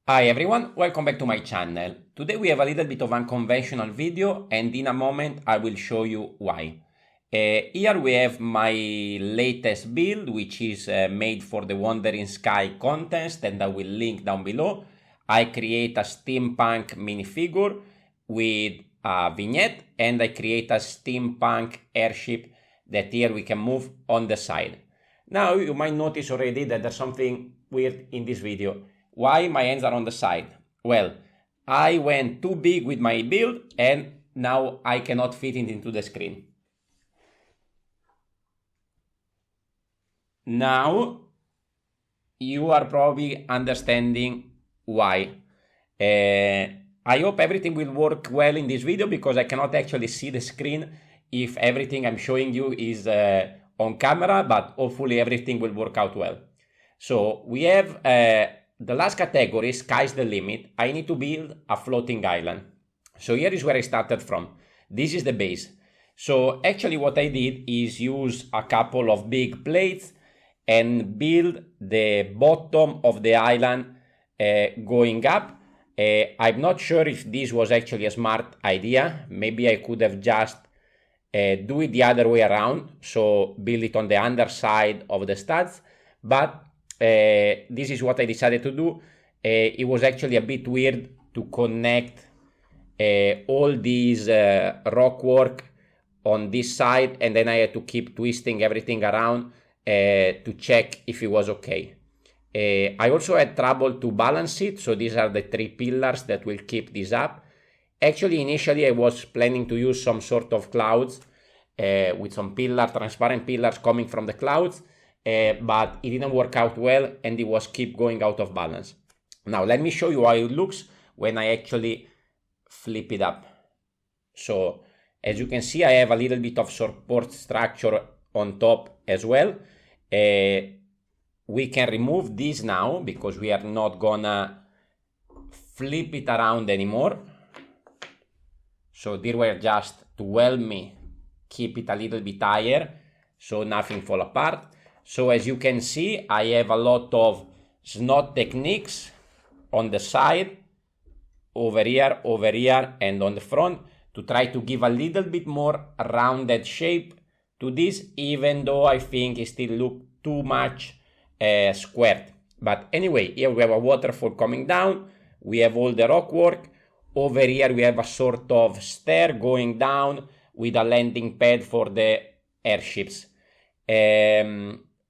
Hi everyone, welcome back to my channel. Today we have a little bit of unconventional video and in a moment I will show you why. Here we have my latest build which is made for the Wandering Sky contest and I will link down below. I create a steampunk minifigure with a vignette and I create a steampunk airship that here we can move on the side. Now you might notice already that there's something weird in this video. Why my hands are on the side? Well, I went too big with my build and now I cannot fit it into the screen. Now you are probably understanding why. I hope everything will work well in this video because I cannot actually see the screen if everything I'm showing you is on camera, but hopefully everything will work out well. So we have the last category, sky's the limit. I need to build a floating island. So here is where I started from. This is the base. So actually what I did is use a couple of big plates and build the bottom of the island going up. I'm not sure if this was actually a smart idea. Maybe I could have just do it the other way around. So build it on the underside of the studs. But this is what I decided to do. It was actually a bit weird to connect all these rock work on this side and then I had to keep twisting everything around to check if it was okay. I also had trouble to balance it, so these are the three pillars that will keep this up. Actually, initially I was planning to use some sort of clouds with some transparent pillars coming from the clouds. But it didn't work out well and it was keep going out of balance. Now let me show you how it looks when I actually flip it up. So as you can see, I have a little bit of support structure on top as well. We can remove this now because we are not gonna flip it around anymore. So these were just to help me keep it a little bit higher so nothing fall apart. So as you can see, I have a lot of snot techniques on the side, over here, and on the front to try to give a little bit more rounded shape to this, even though I think it still looks too much squared. But anyway, here we have a waterfall coming down, we have all the rock work. Over here we have a sort of stair going down with a landing pad for the airships.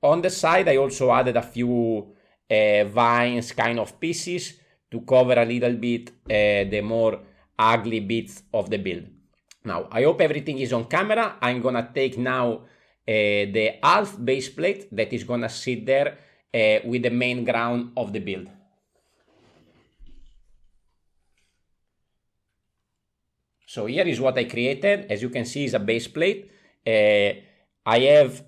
On the side, I also added a few vines kind of pieces to cover a little bit the more ugly bits of the build. Now, I hope everything is on camera. I'm gonna take now the half base plate that is gonna sit there with the main ground of the build. So here is what I created. As you can see, is a base plate. I have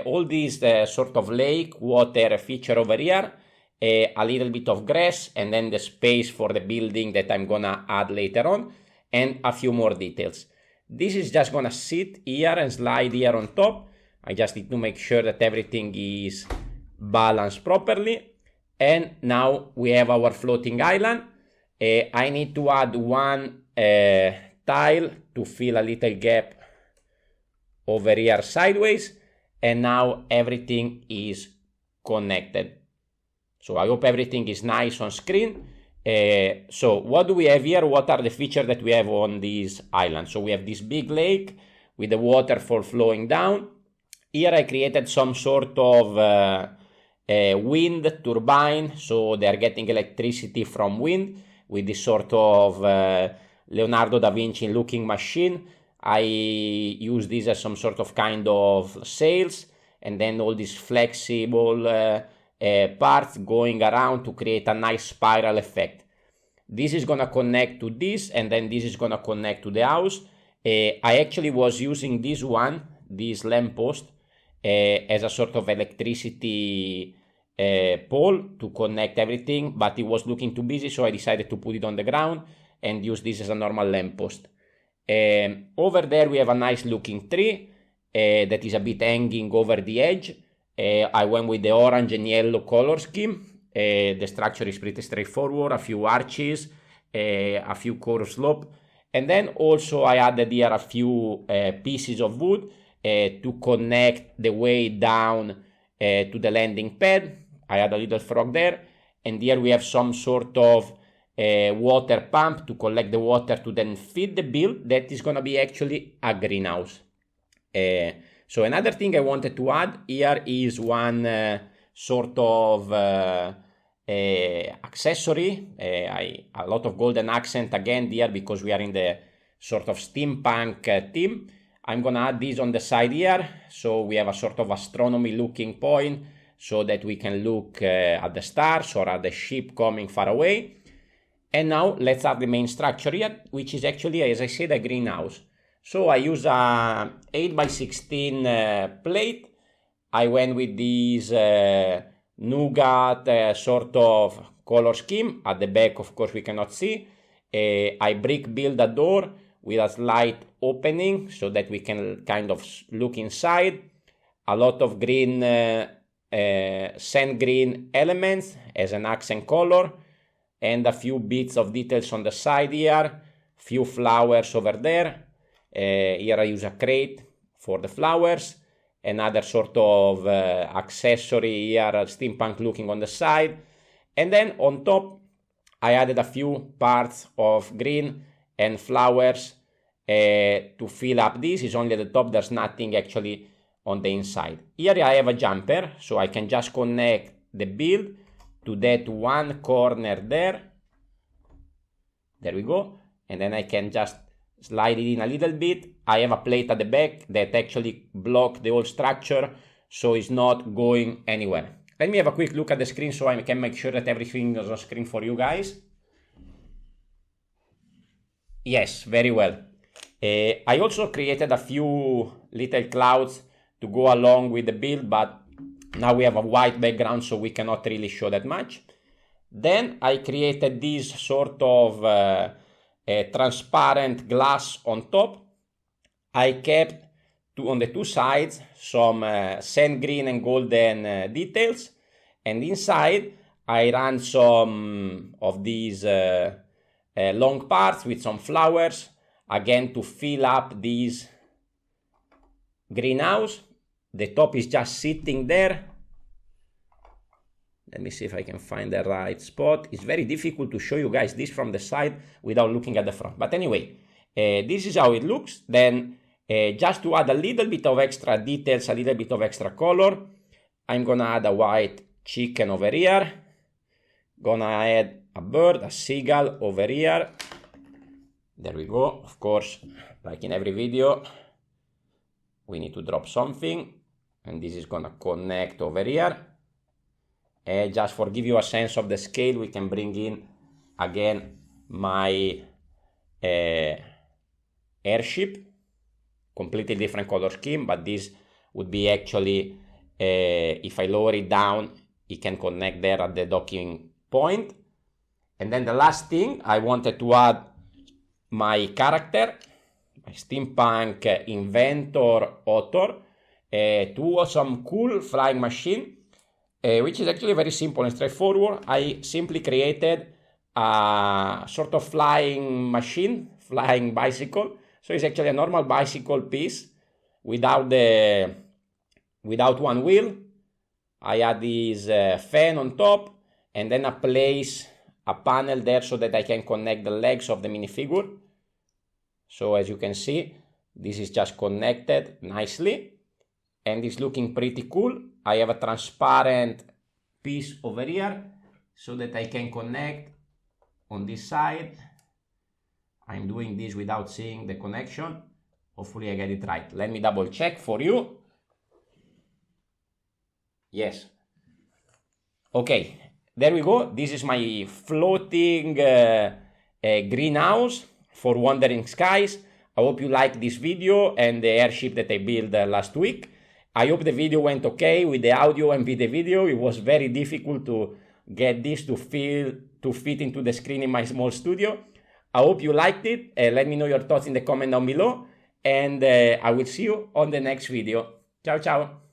all these sort of lake water feature over here, a little bit of grass, and then the space for the building that I'm gonna add later on, and a few more details. This is just gonna sit here and slide here on top. I just need to make sure that everything is balanced properly. And now we have our floating island. I need to add one tile to fill a little gap over here sideways. And now everything is connected. So I hope everything is nice on screen. So what do we have here? What are the features that we have on this island? So we have this big lake with the waterfall flowing down. Here I created some sort of wind turbine. So they are getting electricity from wind with this sort of Leonardo da Vinci looking machine. I use this as some sort of kind of sails and then all these flexible parts going around to create a nice spiral effect. This is gonna connect to this and then this is gonna connect to the house. I actually was using this lamppost as a sort of electricity pole to connect everything, but it was looking too busy, so I decided to put it on the ground and use this as a normal lamppost. Over there we have a nice looking tree that is a bit hanging over the edge. I went with the orange and yellow color scheme The structure is pretty straightforward, a few arches, a few curved slope. And then also I added here a few pieces of wood to connect the way down to the landing pad. I had a little frog there. And here we have some sort of water pump to collect the water to then feed the build. That is going to be actually a greenhouse. So another thing I wanted to add here is one sort of accessory. A lot of golden accent again here because we are in the sort of steampunk theme. I'm gonna add this on the side here, so we have a sort of astronomy looking point so that we can look at the stars or at the ship coming far away. And now let's add the main structure here, which is actually, as I said, a greenhouse. So I use a 8x16 plate. I went with this nougat sort of color scheme. At the back, of course, we cannot see. I brick build a door with a slight opening so that we can kind of look inside. A lot of green, sand green elements as an accent color, and a few bits of details on the side here. Few flowers over there. Here I use a crate for the flowers. Another sort of accessory here, steampunk looking on the side. And then on top, I added a few parts of green and flowers to fill up. This is only at the top, there's nothing actually on the inside. Here I have a jumper, so I can just connect the build to that one corner there. There we go. And then I can just slide it in a little bit. I have a plate at the back that actually blocks the whole structure, so it's not going anywhere. Let me have a quick look at the screen so I can make sure that everything is on screen for you guys. Yes, very well. I also created a few little clouds to go along with the build, but now we have a white background, so we cannot really show that much. Then I created this sort of transparent glass on top. I kept on the two sides some sand green and golden details, and inside I ran some of these long parts with some flowers, again to fill up this greenhouse. The top is just sitting there. Let me see if I can find the right spot. It's very difficult to show you guys this from the side without looking at the front. But anyway, this is how it looks. Then just to add a little bit of extra details, a little bit of extra color, I'm gonna add a white chicken over here. Gonna add a bird, a seagull over here. There we go. Of course, like in every video, we need to drop something. And this is gonna connect over here. Just for give you a sense of the scale, we can bring in again my airship, completely different color scheme, but this would be actually, if I lower it down, it can connect there at the docking point. And then the last thing, I wanted to add my character, my steampunk inventor author, to some cool flying machine. Which is actually very simple and straightforward. I simply created a sort of flying machine, flying bicycle. So it's actually a normal bicycle piece without one wheel. I add this fan on top, and then I place a panel there so that I can connect the legs of the minifigure. So as you can see, this is just connected nicely, and it's looking pretty cool. I have a transparent piece over here so that I can connect on this side. I'm doing this without seeing the connection. Hopefully I get it right. Let me double check for you. Yes. Okay, there we go. This is my floating greenhouse for wandering skies. I hope you like this video and the airship that I built last week. I hope the video went okay with the audio and with the video. It was very difficult to get this to fit into the screen in my small studio. I hope you liked it. Let me know your thoughts in the comment down below, and I will see you on the next video. Ciao, ciao.